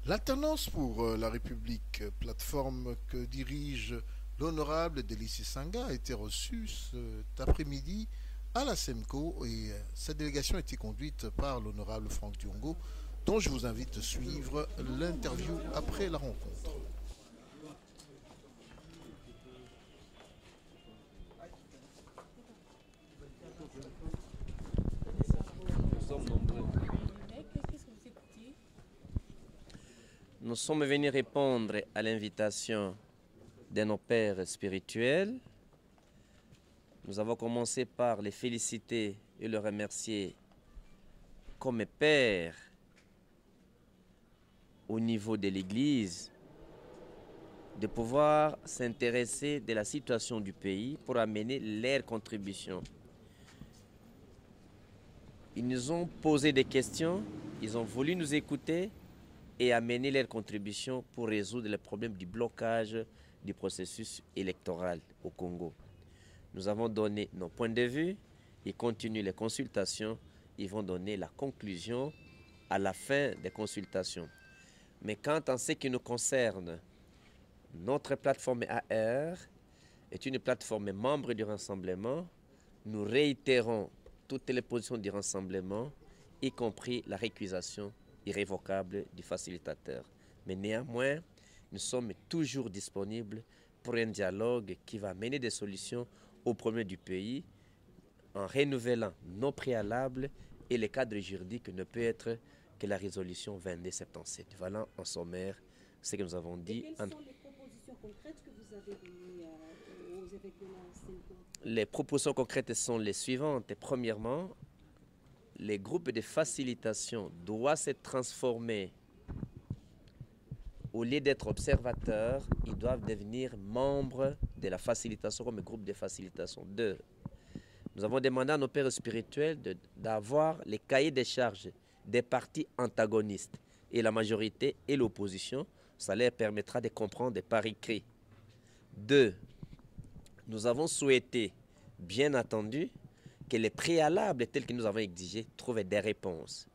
L'alternance pour la République, plateforme que dirige l'honorable Délicie Sanga, a été reçue cet après-midi à la SEMCO et cette délégation a été conduite par l'honorable Franck Diongo, dont je vous invite à suivre l'interview après la rencontre. Nous sommes venus répondre à l'invitation de nos pères spirituels. Nous avons commencé par les féliciter et les remercier comme pères au niveau de l'Église, de pouvoir s'intéresser de la situation du pays pour amener leur contribution. Ils nous ont posé des questions, ils ont voulu nous écouter et amener leur contribution pour résoudre le problème du blocage du processus électoral au Congo. Nous avons donné nos points de vue, ils continuent les consultations, ils vont donner la conclusion à la fin des consultations. Mais quant à ce qui nous concerne, notre plateforme AR est une plateforme membre du rassemblement. Nous réitérons toutes les positions du rassemblement, y compris la récusation irrévocable du facilitateur. Mais néanmoins, nous sommes toujours disponibles pour un dialogue qui va mener des solutions aux problèmes du pays en renouvelant nos préalables et le cadre juridique ne peut être que la résolution 2277. Voilà en sommaire ce que nous avons dit. Et quelles sont les propositions concrètes que vous avez données aux évêques de la SEMCO? Les propositions concrètes sont les suivantes. Premièrement, les groupes de facilitation doivent se transformer. Au lieu d'être observateurs, ils doivent devenir membres de la facilitation comme groupe de facilitation. 2. Nous avons demandé à nos pères spirituels d'avoir les cahiers des charges des partis antagonistes et la majorité et l'opposition. Ça leur permettra de comprendre par écrit. 2. Nous avons souhaité, bien entendu, que les préalables tels que nous avons exigés trouvent des réponses.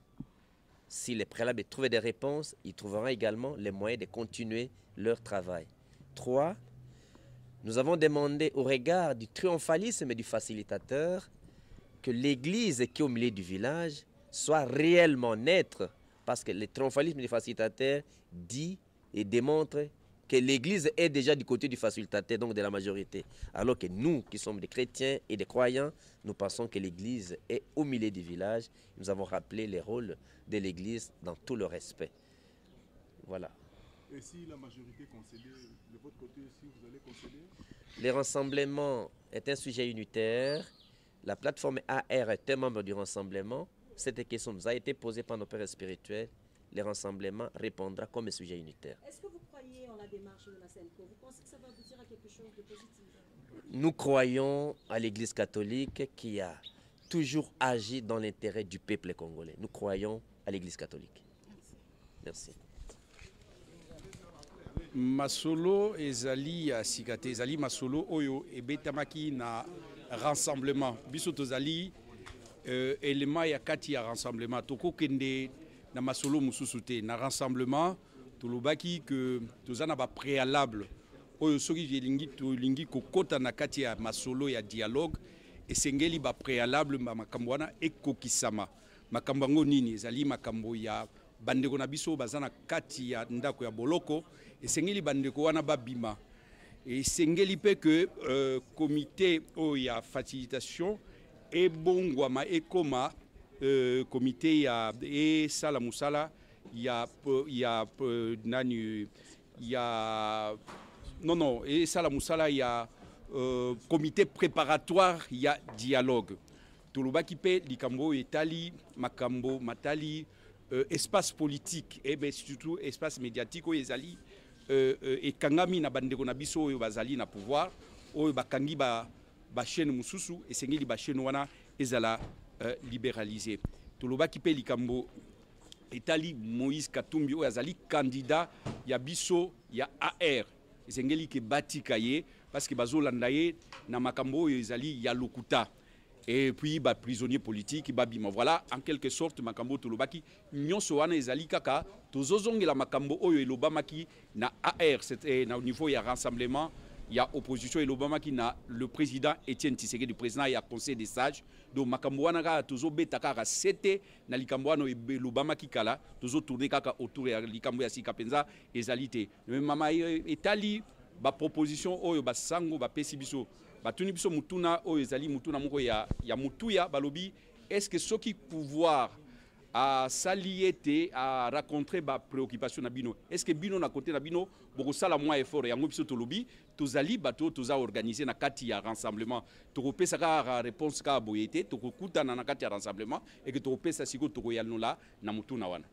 Si les préalables trouvent des réponses, ils trouveront également les moyens de continuer leur travail. 3. Nous avons demandé au regard du triomphalisme du facilitateur que l'église qui est au milieu du village soit réellement neutre, parce que le triomphalisme du facilitateur dit et démontre que l'église est déjà du côté du facilitateur, donc de la majorité. Alors que nous, qui sommes des chrétiens et des croyants, nous pensons que l'église est au milieu du village. Nous avons rappelé les rôles de l'église dans tout le respect. Voilà. Et si la majorité concède, de votre côté aussi, vous allez concéder? Le rassemblement est un sujet unitaire. La plateforme AR est un membre du rassemblement. Cette question nous a été posée par nos pères spirituels. Le rassemblement répondra comme un sujet unitaire. Est-ce que vous croyez en la démarche de la SEMCO? Vous pensez que ça va aboutir à quelque chose de positif? Nous croyons à l'Église catholique qui a toujours agi dans l'intérêt du peuple congolais. Nous croyons à l'Église catholique. Merci. Masolo ezali ya sikate ezali masolo oyo ebetamaki na rassemblement biso tozali élément ya kati ya rassemblement tokokende na masolo mususu te na rassemblement tolobaki que tozana ba préalable oyo soki tolingi kokota na kati ya masolo ya dialogue esengeli ba préalable makambo wana ekokisama makambo yango nini ezali makambo ya bandeko na biso bazana kati ya ndako ya boloko esengeli bandeko wana babima esengeli pe que comité o ya facilitation ebongwama ekoma comité ya esala musala ya nani ya non esala musala ya comité préparatoire ya dialogue tolobaki pe likambo etali makambo matali espace politique et bien surtout espace médiatique oyo ezali ekangami na bandeko na biso oyo bazali na pouvoir oyo bakangi ba chaîne mususu esengeli ba chaîne wana ezala libéralisé tolobaki pe likambo etali Moïse Katumbi oyo azali candidat ya biso ya AR esengeli ke batika ye parce que bazolanda ye na makambo oyo ezali ya lokuta et puis prisonnier politique babima. Voilà en quelque sorte makambo tolobaki nyonso wana ezali kaka tozozongela makambo oyo elobamaki na AR, c'était au niveau ya rassemblement. Il y a opposition et l'Obama qui n'a le président Étienne Tshisekedi, le président il y a conseil des sages. Donc Makambouana ka tozo betakara sete na likambouano et l'Obama qui kala tozo tourner kaka autour ya likambo ya sikapenza ezalité. Mais mama etali ba proposition oyo ba sango ba pesibiso ba tuni biso mutuna oyo ezali mutuna moko ya mutuya balobi est-ce que ceux qui pouvoir à saliété à rencontrer ba préoccupation na bino est-ce que bino na côté na bino boko sala moins effort ya ngobiso to lobi tozali bato toza organiser na kati ya rassemblement to kopesa ka réponse ka boyete to kokuta na kati ya rassemblement et que to kopesa siko to koyalnola na mutuna wana.